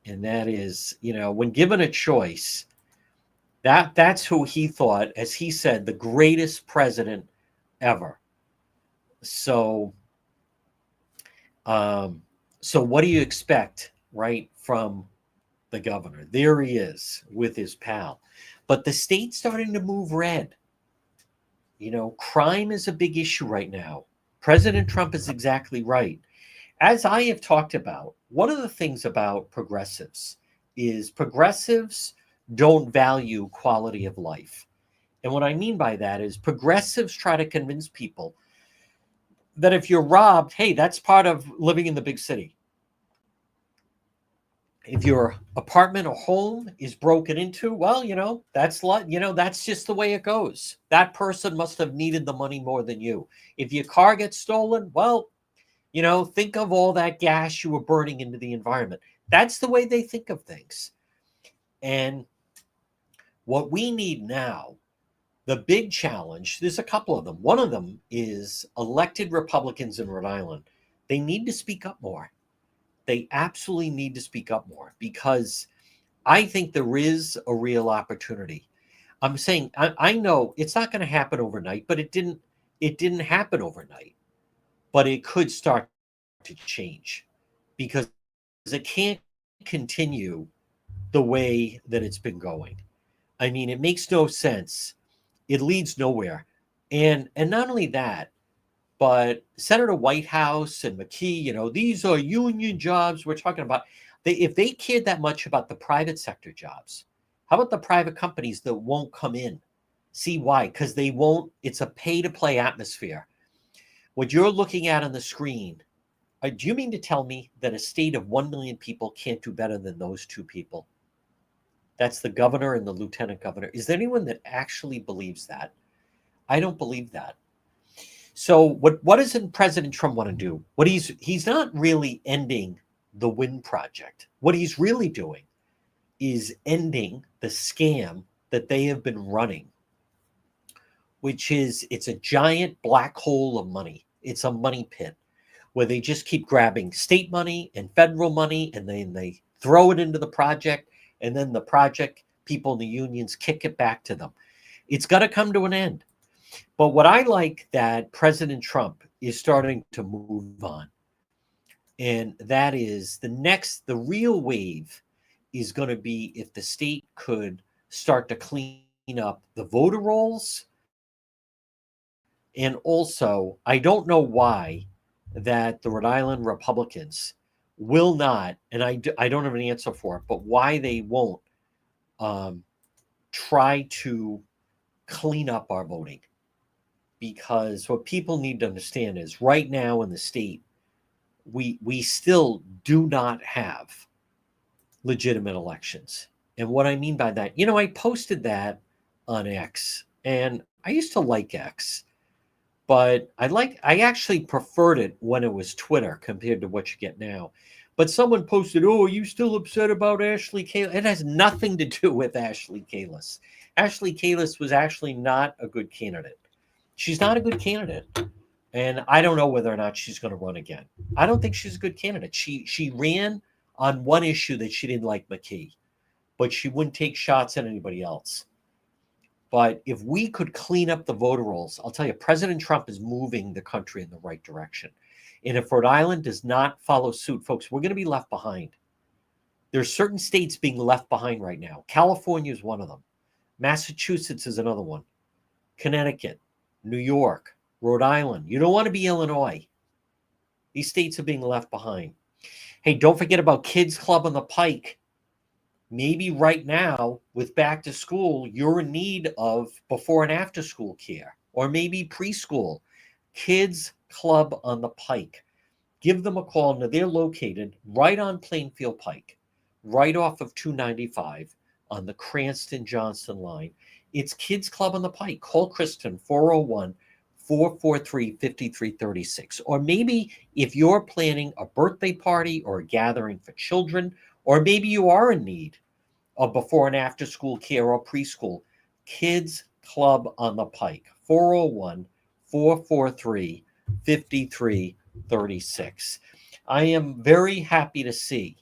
And that is, when given a choice, that's who he thought, as he said, the greatest president ever. So what do you expect, right, from the governor? There he is with his pal. But the state's starting to move red. Crime is a big issue right now. President Trump is exactly right. As I have talked about, one of the things about progressives is progressives don't value quality of life. And what I mean by that is progressives try to convince people that if you're robbed, hey, that's part of living in the big city. If your apartment or home is broken into, well, that's just the way it goes. That person must have needed the money more than you. If your car gets stolen, well, think of all that gas you were burning into the environment. That's the way they think of things. And what we need now, the big challenge, there's a couple of them. One of them is elected Republicans in Rhode Island. They need to speak up more. They absolutely need to speak up more, because I think there is a real opportunity. I'm saying, I know it's not going to happen overnight, but it didn't happen overnight. But it could start to change, because it can't continue the way that it's been going. I mean, it makes no sense. It leads nowhere. And not only that, but Senator Whitehouse and McKee, these are union jobs we're talking about. If they cared that much about the private sector jobs, how about the private companies that won't come in? See why? Because they won't. It's a pay-to-play atmosphere. What you're looking at on the screen, do you mean to tell me that a state of 1 million people can't do better than those two people? That's the governor and the lieutenant governor. Is there anyone that actually believes that? I don't believe that. So what doesn't President Trump want to do? He's not really ending the Wind Project. What he's really doing is ending the scam that they have been running, which is it's a giant black hole of money. It's a money pit where they just keep grabbing state money and federal money, and then they throw it into the project, and then the project people in the unions kick it back to them. It's got to come to an end. But what I like that President Trump is starting to move on, and that is the real wave is going to be if the state could start to clean up the voter rolls. And also, I don't know why that the Rhode Island Republicans will not, and I don't have an answer for it, but why they won't try to clean up our voting. Because what people need to understand is right now in the state, we still do not have legitimate elections. And what I mean by that, I posted that on X, and I used to like X, but I actually preferred it when it was Twitter compared to what you get now. But someone posted, "Oh, are you still upset about Ashley Kalus?" It has nothing to do with Ashley Kalus. Ashley Kalus was actually not a good candidate. She's not a good candidate. And I don't know whether or not she's going to run again. I don't think she's a good candidate. She ran on one issue that she didn't like McKee, but she wouldn't take shots at anybody else. But if we could clean up the voter rolls, I'll tell you, President Trump is moving the country in the right direction. And if Rhode Island does not follow suit, folks, we're going to be left behind. There's certain states being left behind right now. California is one of them. Massachusetts is another one. Connecticut, New York, Rhode Island. You don't want to be Illinois. These states are being left behind. Hey, don't forget about Kids Club on the Pike. Maybe right now with back to school, you're in need of before and after school care, or maybe preschool. Kids Club on the Pike. Give them a call. Now, they're located right on Plainfield Pike, right off of 295 on the Cranston-Johnston line. It's Kids Club on the Pike. Call Kristen, 401-443-5336. Or maybe if you're planning a birthday party or a gathering for children, or maybe you are in need of before and after school care or preschool, Kids Club on the Pike, 401-443-5336. I am very happy to see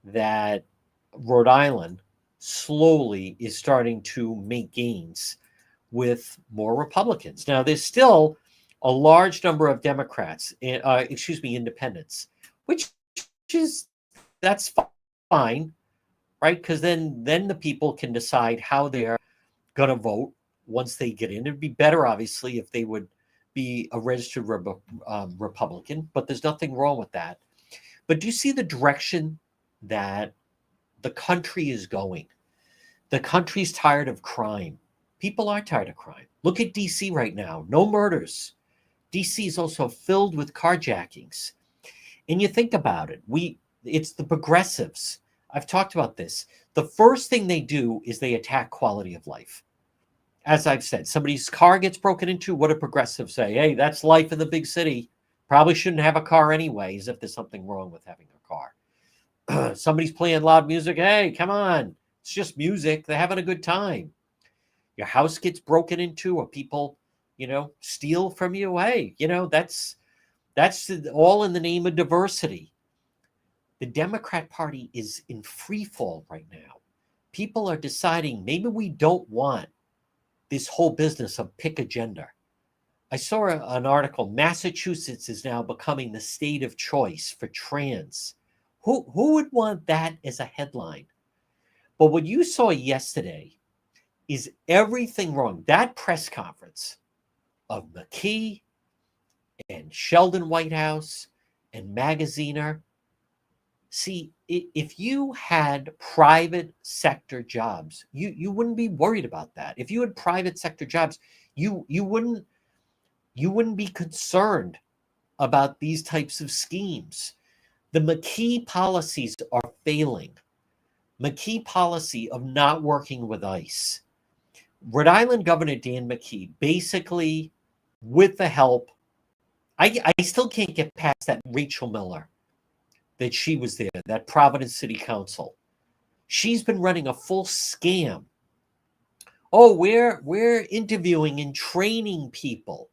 that Rhode Island slowly is starting to make gains with more Republicans. Now, there's still a large number of Democrats, independents, that's fine, right? Because then the people can decide how they're going to vote once they get in. It'd be better, obviously, if they would be a registered Republican, but there's nothing wrong with that. But do you see the direction that the country is going? The country's tired of crime. People are tired of crime. Look at DC right now. No murders. DC is also filled with carjackings. And you think about it, it's the progressives. I've talked about this. The first thing they do is they attack quality of life. As I've said, somebody's car gets broken into, what do progressives say? Hey, that's life in the big city. Probably shouldn't have a car anyway, as if there's something wrong with having a car. Somebody's playing loud music. Hey, come on. It's just music. They're having a good time. Your house gets broken into, or people, steal from you. Hey, that's all in the name of diversity. The Democrat Party is in free fall right now. People are deciding maybe we don't want this whole business of pick a gender. I saw an article. Massachusetts is now becoming the state of choice for trans. Who would want that as a headline? But what you saw yesterday is everything wrong. That press conference of McKee and Sheldon Whitehouse and Magaziner. See, if you had private sector jobs, you wouldn't be worried about that. If you had private sector jobs, you wouldn't be concerned about these types of schemes. The McKee policies are failing. McKee policy of not working with ICE. Rhode Island Governor Dan McKee, basically, with the help, I still can't get past that Rachel Miller, that she was there, that Providence City Council. She's been running a full scam. Oh, we're interviewing and training people,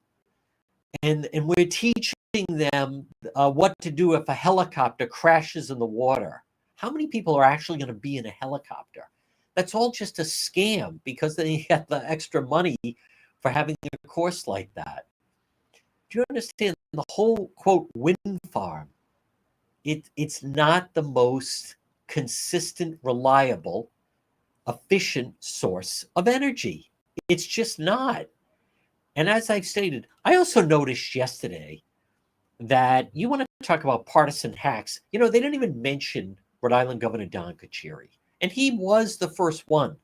and we're teaching them what to do if a helicopter crashes in the water. How many people are actually going to be in a helicopter? That's all just a scam because they get the extra money for having a course like that. Do you understand the whole, quote, wind farm? It's not the most consistent, reliable, efficient source of energy. It's just not. And as I've stated, I also noticed yesterday that you want to talk about partisan hacks. You know, they didn't even mention Rhode Island Governor Don Carcieri. And he was the first one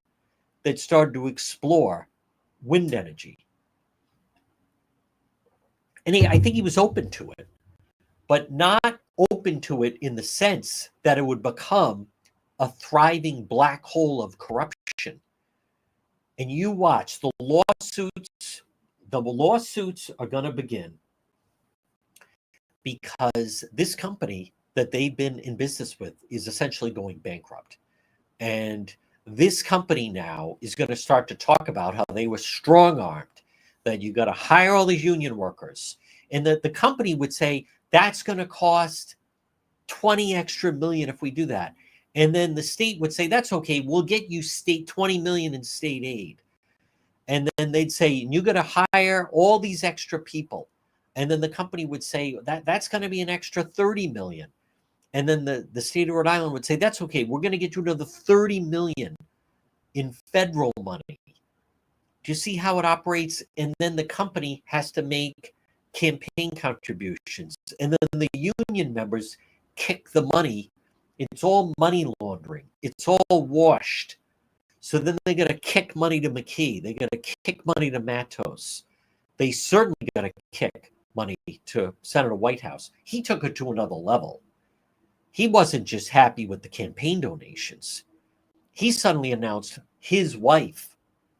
that started to explore wind energy. And I think he was open to it, but not open to it in the sense that it would become a thriving black hole of corruption. And you watch, the lawsuits are going to begin because this company that they've been in business with is essentially going bankrupt. And this company now is going to start to talk about how they were strong-armed, that you got to hire all these union workers. And that the company would say, that's going to cost 20 extra million if we do that. And then the state would say, that's okay, we'll get you 20 million in state aid. And then they'd say, you got to hire all these extra people. And then the company would say, that's going to be an extra 30 million. And then the state of Rhode Island would say, that's okay, we're going to get you another 30 million in federal money. Do you see how it operates? And then the company has to make campaign contributions. And then the union members kick the money. It's all money laundering. It's all washed. So then they got to kick money to McKee. They got to kick money to Matos. They certainly got to kick money to Senator Whitehouse. He took it to another level. He wasn't just happy with the campaign donations. He suddenly announced his wife,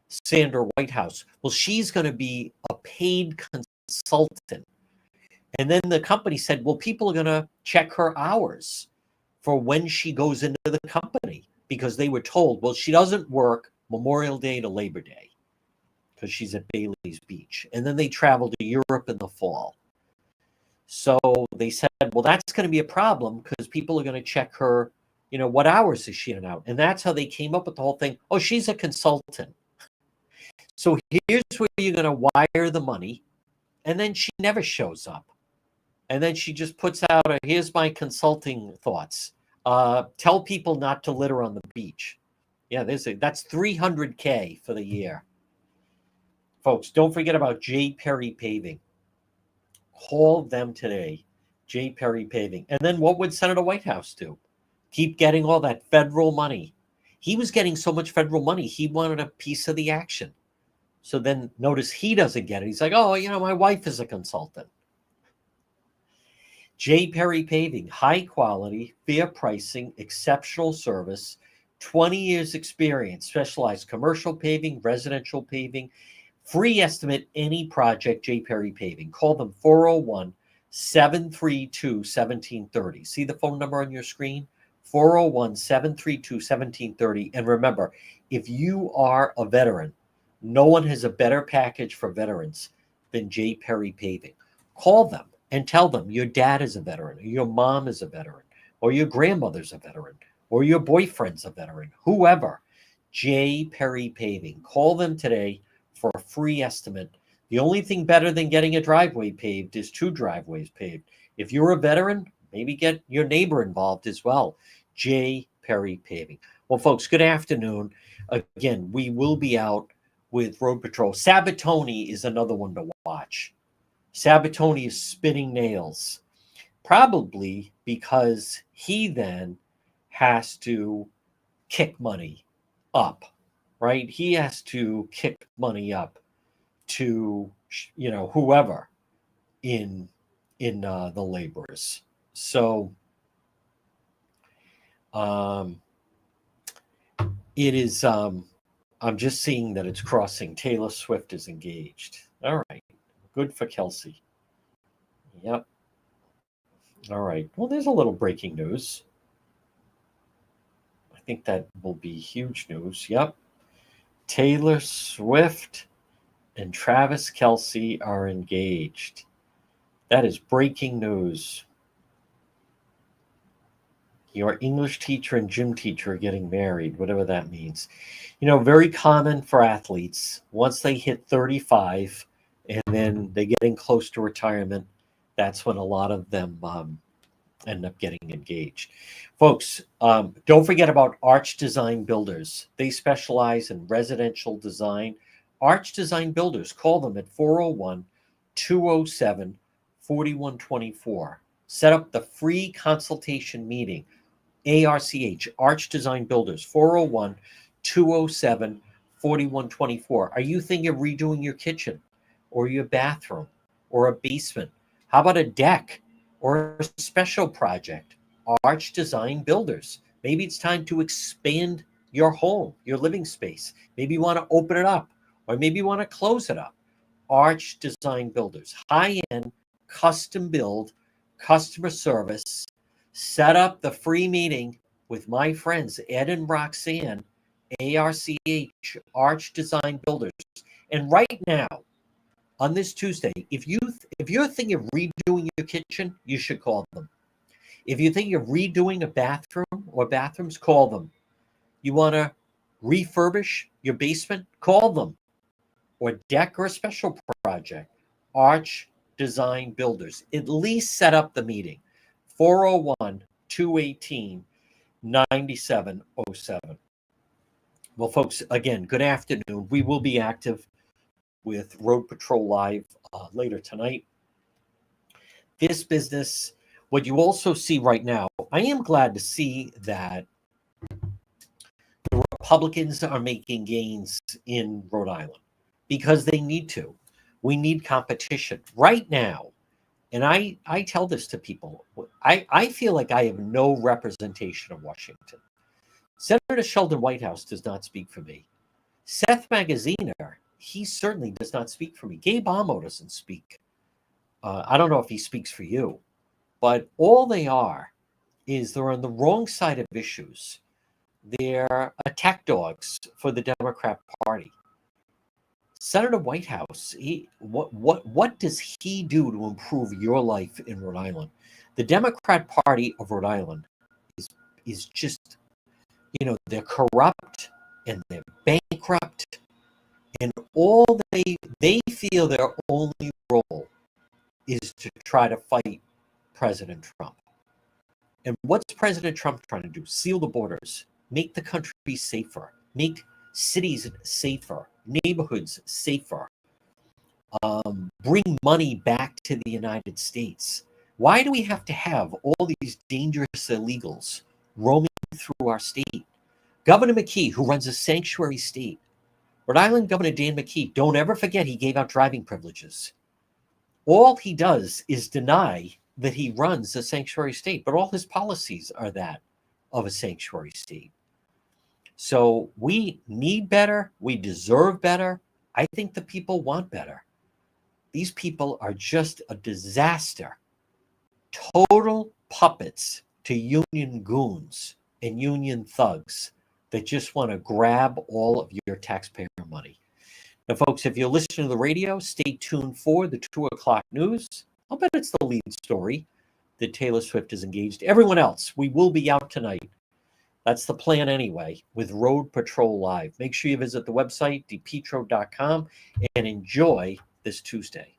Sandra Whitehouse, well, she's going to be a paid consultant. And then the company said, well, people are going to check her hours for when she goes into the company because they were told, well, she doesn't work Memorial Day to Labor Day because she's at Bailey's Beach. And then they traveled to Europe in the fall. So they said, well, that's going to be a problem because people are going to check her, you know, what hours is she in and out? And that's how they came up with the whole thing. Oh, she's a consultant. So here's where you're going to wire the money. And then she never shows up. And then she just puts out here's my consulting thoughts. Tell people not to litter on the beach. Yeah, that's $300K for the year. Folks, don't forget about J. Perry Paving. Call them today, J. Perry Paving. And then what would Senator Whitehouse do? Keep getting all that federal money. He was getting so much federal money, he wanted a piece of the action. So then notice he doesn't get it. He's like, oh, you know, my wife is a consultant. J. Perry Paving, high quality, fair pricing, exceptional service, 20 years experience, specialized commercial paving, residential paving, free estimate any project, J. Perry Paving. Call them 401-732-1730. See the phone number on your screen? 401-732-1730. And remember, if you are a veteran, no one has a better package for veterans than J. Perry Paving. Call them and tell them your dad is a veteran, or your mom is a veteran, or your grandmother's a veteran, or your boyfriend's a veteran, whoever. J. Perry Paving. Call them today for a free estimate. The only thing better than getting a driveway paved is 2 driveways paved. If you're a veteran, maybe get your neighbor involved as well. J. Perry Paving. Well, folks, good afternoon. Again, we will be out with Road Patrol. Sabatoni is another one to watch. Sabatoni is spinning nails, probably because he then has to kick money up, right? He has to kick money up to, whoever in the laborers. So it is, I'm just seeing that it's crossing. Taylor Swift is engaged. All right. Good for Kelsey. Yep. All right. Well, there's a little breaking news. I think that will be huge news. Yep. Taylor Swift and Travis Kelce are engaged. That is breaking news. Your English teacher and gym teacher are getting married, whatever that means. Very common for athletes. Once they hit 35 and then they're getting close to retirement, that's when a lot of them end up getting engaged. Folks, don't forget about Arch Design Builders. They specialize in residential design. Arch Design Builders. Call them at 401-207-4124. Set up the free consultation meeting. ARCH, Arch Design Builders, 401-207-4124. Are you thinking of redoing your kitchen or your bathroom or a basement? How about a deck or a special project? Arch Design Builders. Maybe it's time to expand your home, your living space. Maybe you want to open it up, or maybe you want to close it up. Arch Design Builders. High-end, custom build, customer service. Set up the free meeting with my friends, Ed and Roxanne, ARCH, Arch Design Builders. And right now, on this Tuesday, if you're thinking of redoing your kitchen, you should call them. If you think of redoing a bathroom or bathrooms, call them. You want to refurbish your basement, call them. Or deck or a special project, Arch Design Builders. At least set up the meeting. 401-218-9707. Well, folks, again, good afternoon. We will be active with Road Patrol Live later tonight. This business, what you also see right now, I am glad to see that the Republicans are making gains in Rhode Island because they need to. We need competition right now. And I tell this to people. I feel like I have no representation of Washington. Senator Sheldon Whitehouse does not speak for me. Seth Magaziner, he certainly does not speak for me. Gabe Amo doesn't speak. I don't know if he speaks for you. But all they are is they're on the wrong side of issues. They're attack dogs for the Democrat Party. Senator Whitehouse, what does he do to improve your life in Rhode Island? The Democrat Party of Rhode Island is just, they're corrupt and they're bankrupt, and all they feel their only role is to try to fight President Trump. And what's President Trump trying to do? Seal the borders, make the country safer, make cities safer, neighborhoods safer, bring money back to the United States. Why do we have to have all these dangerous illegals roaming through our state? Governor McKee, who runs a sanctuary state, Rhode Island Governor Dan McKee, don't ever forget he gave out driving privileges. All he does is deny that he runs a sanctuary state, but all his policies are that of a sanctuary state. So we need better. We deserve better. I think the people want better. These people are just a disaster. Total puppets to union goons and union thugs that just want to grab all of your taxpayer money. Now, folks, if you're listening to the radio, stay tuned for the 2 o'clock news. I'll bet it's the lead story that Taylor Swift is engaged. Everyone else, we will be out tonight. That's the plan anyway, with Road Patrol Live. Make sure you visit the website, depetro.com, and enjoy this Tuesday.